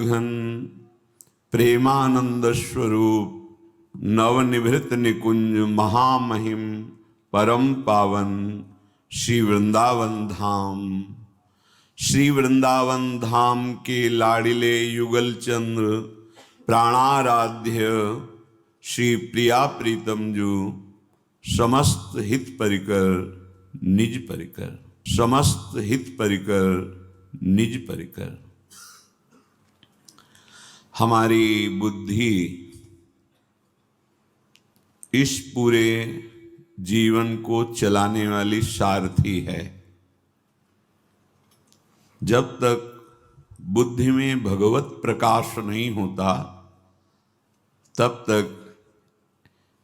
घन प्रेमानंद स्वरूप नवनिभृत निकुंज महामहिम परम पावन श्री वृंदावन धाम। श्री वृंदावन धाम के लाडिले युगल चंद्र प्राणाराध्य श्री प्रिया प्रीतम जो समस्त हित परिकर निज परिकर, समस्त हित परिकर निज परिकर। हमारी बुद्धि इस पूरे जीवन को चलाने वाली सारथी है। जब तक बुद्धि में भगवत प्रकाश नहीं होता तब तक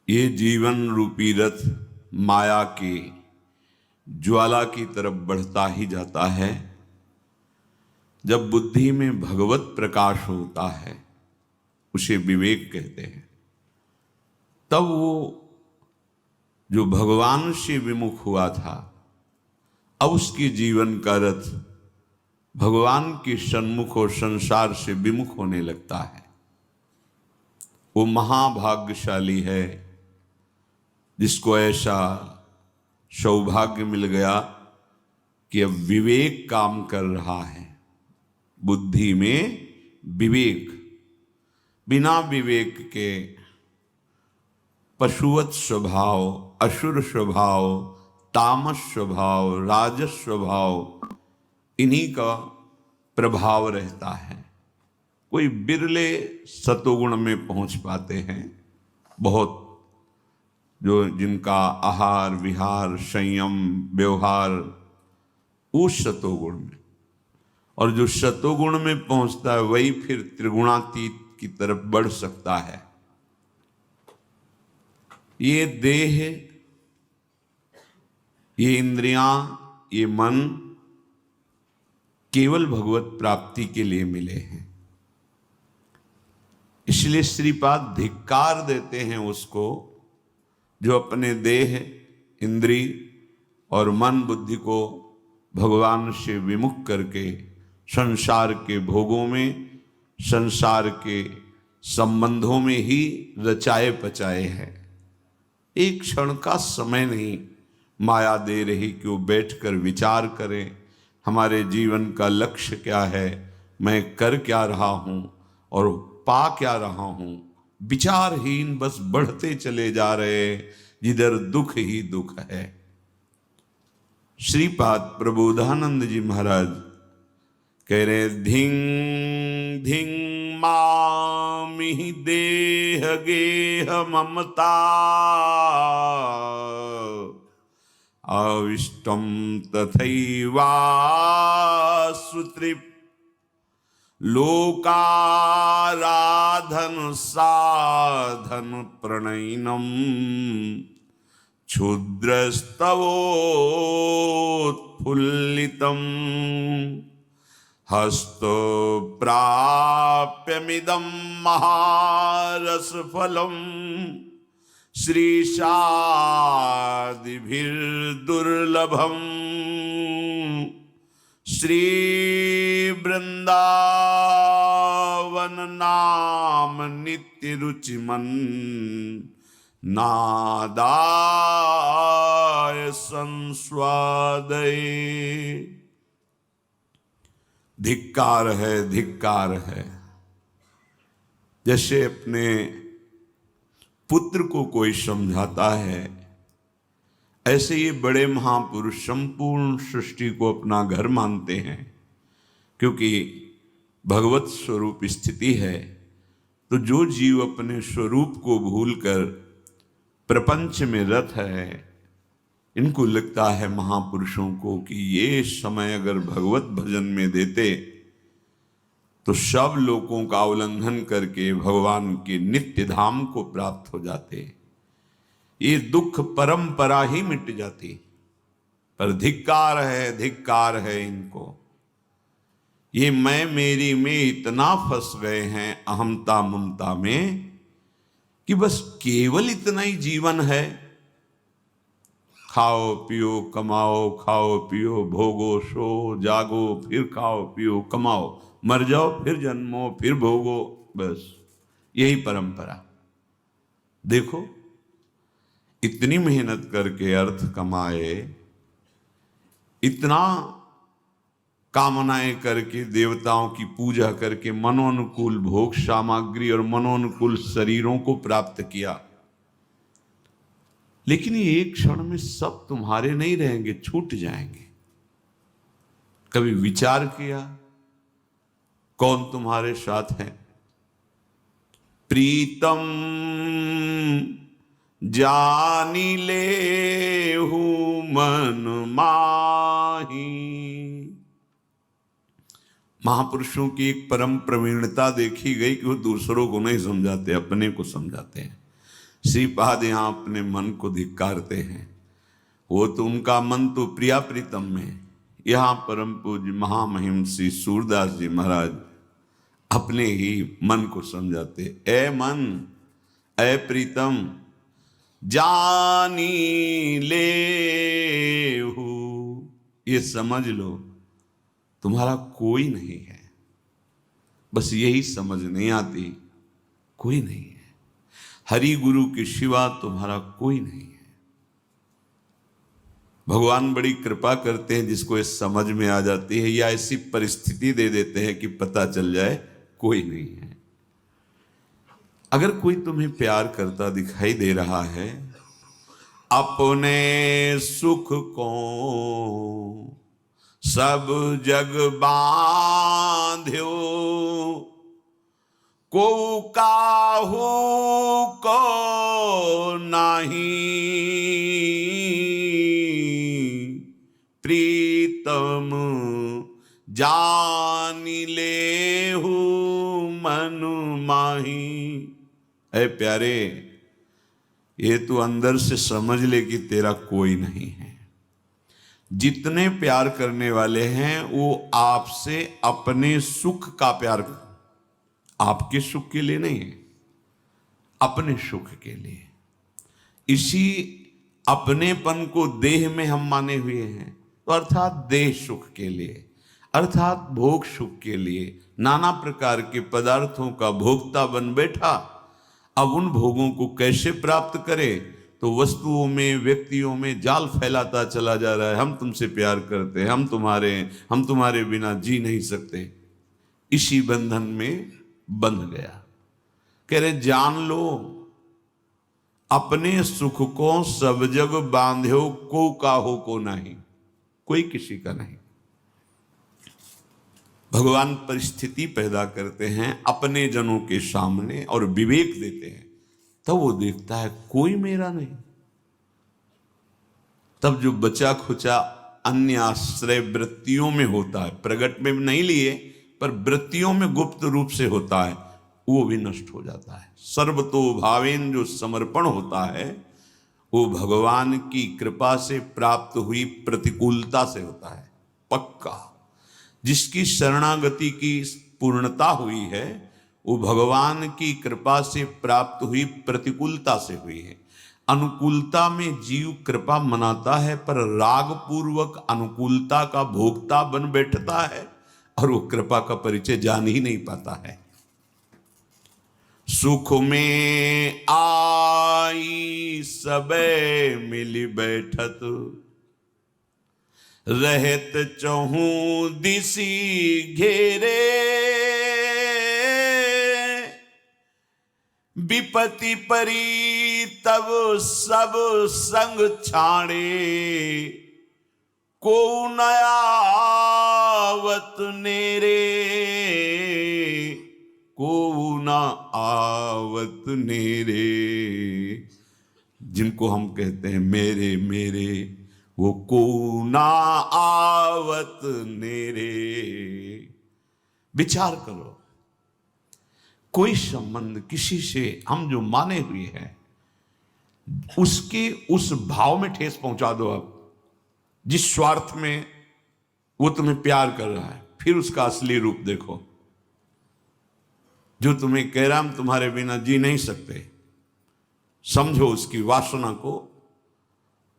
ये जीवन रूपी रथ माया की ज्वाला की तरफ बढ़ता ही जाता है। जब बुद्धि में भगवत प्रकाश होता है, उसे विवेक कहते हैं, तब वो जो भगवान से विमुख हुआ था, अब उसके जीवन का रथ भगवान के सन्मुख और संसार से विमुख होने लगता है। वो महाभाग्यशाली है जिसको ऐसा सौभाग्य मिल गया कि अब विवेक काम कर रहा है। बुद्धि में विवेक, बिना विवेक के पशुवत स्वभाव, असुर स्वभाव, तामस स्वभाव, राजस स्वभाव, इन्हीं का प्रभाव रहता है। कोई बिरले सतोगुण में पहुंच पाते हैं, बहुत जो जिनका आहार विहार संयम व्यवहार उस सतोगुण में, और जो सतोगुण में पहुंचता है वही फिर त्रिगुणातीत की तरफ बढ़ सकता है। ये देह, ये इंद्रियां, ये मन केवल भगवत प्राप्ति के लिए मिले हैं। इसलिए श्रीपाद धिक्कार देते हैं उसको जो अपने देह, इंद्री और मन बुद्धि को भगवान से विमुख करके संसार के भोगों में, संसार के संबंधों में ही रचाए पचाए हैं। एक क्षण का समय नहीं माया दे रही कि वो बैठकर विचार करें, हमारे जीवन का लक्ष्य क्या है, मैं कर क्या रहा हूँ और पा क्या रहा हूँ। विचारहीन बस बढ़ते चले जा रहे, जिधर दुख ही दुख है। श्रीपाद प्रबोधानंद जी महाराज कह रहे, धिंग धिंग मामि देह गेह ममता अविष्टम तथैवा सुतृप् लोकाराधन साधन प्रणयनम क्षुद्रस्तवोत्फुल्लितम हस्तो प्राप्यमिदं महारसफलम श्रीशादिभिर्दुर्लभम श्री वृंदावन नाम नित्य रुचिमन नादाय संस्वादय। धिक्कार है, धिक्कार है। जैसे अपने पुत्र को कोई समझाता है, ऐसे ये बड़े महापुरुष संपूर्ण सृष्टि को अपना घर मानते हैं। क्योंकि भगवत स्वरूप स्थिति है, तो जो जीव अपने स्वरूप को भूलकर प्रपंच में रत है, इनको लगता है महापुरुषों को कि ये समय अगर भगवत भजन में देते तो सब लोगों का उल्लंघन करके भगवान के नित्य धाम को प्राप्त हो जाते, ये दुख परंपरा ही मिट जाती। पर धिक्कार है इनको। ये मैं मेरी में इतना फंस गए हैं अहमता ममता में कि बस केवल इतना ही जीवन है। खाओ पियो कमाओ, खाओ पियो भोगो, सो जागो, फिर खाओ पियो कमाओ, मर जाओ फिर जन्मो फिर भोगो, बस यही परंपरा। देखो इतनी मेहनत करके अर्थ कमाए, इतना कामनाएं करके देवताओं की पूजा करके मनोनुकूल भोग सामग्री और मनोनुकूल शरीरों को प्राप्त किया, लेकिन ये एक क्षण में सब तुम्हारे नहीं रहेंगे, छूट जाएंगे। कभी विचार किया कौन तुम्हारे साथ है? प्रीतम जानी ले हूं मन माही। महापुरुषों की एक परम प्रवीणता देखी गई कि वो दूसरों को नहीं समझाते, अपने को समझाते हैं। श्रीपाद यहाँ अपने मन को धिक्कारते हैं, वो तो उनका मन तो प्रिया प्रीतम में। यहाँ परम पूज्य महामहिम श्री सूरदास जी महाराज अपने ही मन को समझाते, ए मन, ए प्रीतम, जानी ले हूं, ये समझ लो तुम्हारा कोई नहीं है। बस यही समझ नहीं आती, कोई नहीं है। हरि गुरु के सिवा तुम्हारा कोई नहीं है। भगवान बड़ी कृपा करते हैं, जिसको ये समझ में आ जाती है या ऐसी परिस्थिति दे देते हैं कि पता चल जाए कोई नहीं है। अगर कोई तुम्हें प्यार करता दिखाई दे रहा है, अपने सुख को सब जग बांध्यो, को काहू को नहीं, प्रीतम जानी ले हूं मन माही। ऐ प्यारे, ये तू अंदर से समझ ले कि तेरा कोई नहीं है। जितने प्यार करने वाले हैं वो आपसे अपने सुख का प्यार, आपके सुख के लिए नहीं है, अपने सुख के लिए। इसी अपनेपन को देह में हम माने हुए हैं, तो अर्थात देह सुख के लिए, अर्थात भोग सुख के लिए नाना प्रकार के पदार्थों का भोक्ता बन बैठा। अब उन भोगों को कैसे प्राप्त करे? तो वस्तुओं में, व्यक्तियों में जाल फैलाता चला जा रहा है। हम तुमसे प्यार करते हैं, हम तुम्हारे बिना जी नहीं सकते। इसी बंधन में बंध गया। कह रहे जान लो, अपने सुख को सब जग बांध्यो, को काहो को नहीं, कोई किसी का नहीं। भगवान परिस्थिति पैदा करते हैं अपने जनों के सामने और विवेक देते हैं, तब वो देखता है कोई मेरा नहीं। तब जो बचा खुचा अन्य आश्रय वृत्तियों में होता है, प्रगट में नहीं लिए पर वृत्तियों में गुप्त रूप से होता है, वो भी नष्ट हो जाता है। सर्वतो भावेन जो समर्पण होता है वो भगवान की कृपा से प्राप्त हुई प्रतिकूलता से होता है, पक्का। जिसकी शरणागति की पूर्णता हुई है वो भगवान की कृपा से प्राप्त हुई प्रतिकूलता से हुई है। अनुकूलता में जीव कृपा मनाता है, पर राग पूर्वक अनुकूलता का भोक्ता बन बैठता है और वो कृपा का परिचय जान ही नहीं पाता है। सुख में आई सबे मिली बैठत, रहत चहूं दिसी घेरे, विपत्ति परी तब सब संग छाड़े, को न आवत नेरे, को न आवत नेरे। जिनको हम कहते हैं मेरे मेरे, वो को ना आवत नेरे। विचार करो, कोई संबंध किसी से हम जो माने हुए हैं उसके उस भाव में ठेस पहुंचा दो। अब जिस स्वार्थ में वो तुम्हें प्यार कर रहा है, फिर उसका असली रूप देखो। जो तुम्हें कह रहा हम तुम्हारे बिना जी नहीं सकते, समझो उसकी वासना को,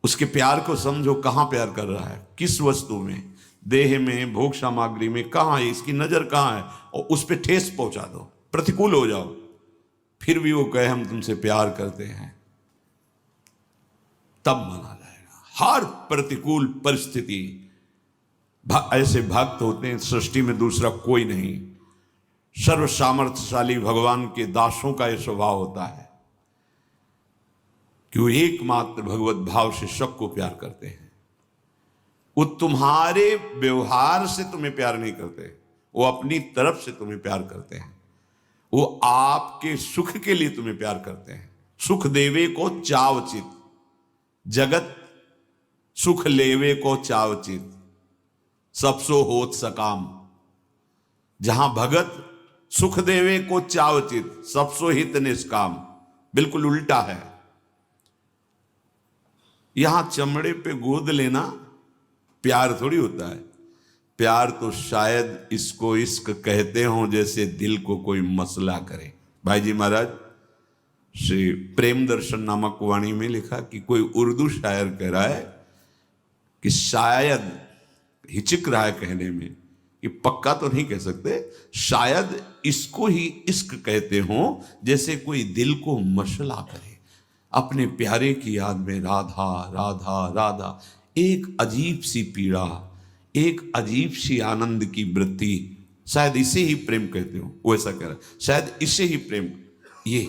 उसके प्यार को समझो। कहां प्यार कर रहा है, किस वस्तु में? देह में, भोग सामग्री में कहाँ है, इसकी नजर कहाँ है, और उस पर ठेस पहुंचा दो, प्रतिकूल हो जाओ, फिर भी वो कहे हम तुमसे प्यार करते हैं, तब माना जाएगा। हर प्रतिकूल परिस्थिति, ऐसे भक्त होते हैं सृष्टि में दूसरा कोई नहीं। सर्व सामर्थ्यशाली भगवान के दासों का यह स्वभाव होता है कि वो एकमात्र भगवत भाव से सबको प्यार करते हैं। वो तुम्हारे व्यवहार से तुम्हें प्यार नहीं करते, वो अपनी तरफ से तुम्हें प्यार करते हैं। वो आपके सुख के लिए तुम्हें प्यार करते हैं। सुख देवे को चावचित, जगत सुख लेवे को चावचित, सबसो होत सकाम। जहां भगत सुख देवे को चावचित, सबसो हित निष्काम, बिल्कुल उल्टा है। यहां चमड़े पे गोद लेना प्यार थोड़ी होता है। प्यार तो शायद इसको इश्क कहते हो जैसे दिल को कोई मसला करे। भाई जी महाराज श्री प्रेम दर्शन नामक वाणी में लिखा कि कोई उर्दू शायर कह रहा है कि शायद, हिचक रहा है कहने में, कि पक्का तो नहीं कह सकते, शायद इसको ही इश्क कहते हो जैसे कोई दिल को मसला करे। अपने प्यारे की याद में राधा राधा राधा, एक अजीब सी पीड़ा, एक अजीब सी आनंद की वृत्ति, शायद इसे ही प्रेम कहते हो। वो ऐसा कह रहा है, शायद इसे ही प्रेम, ये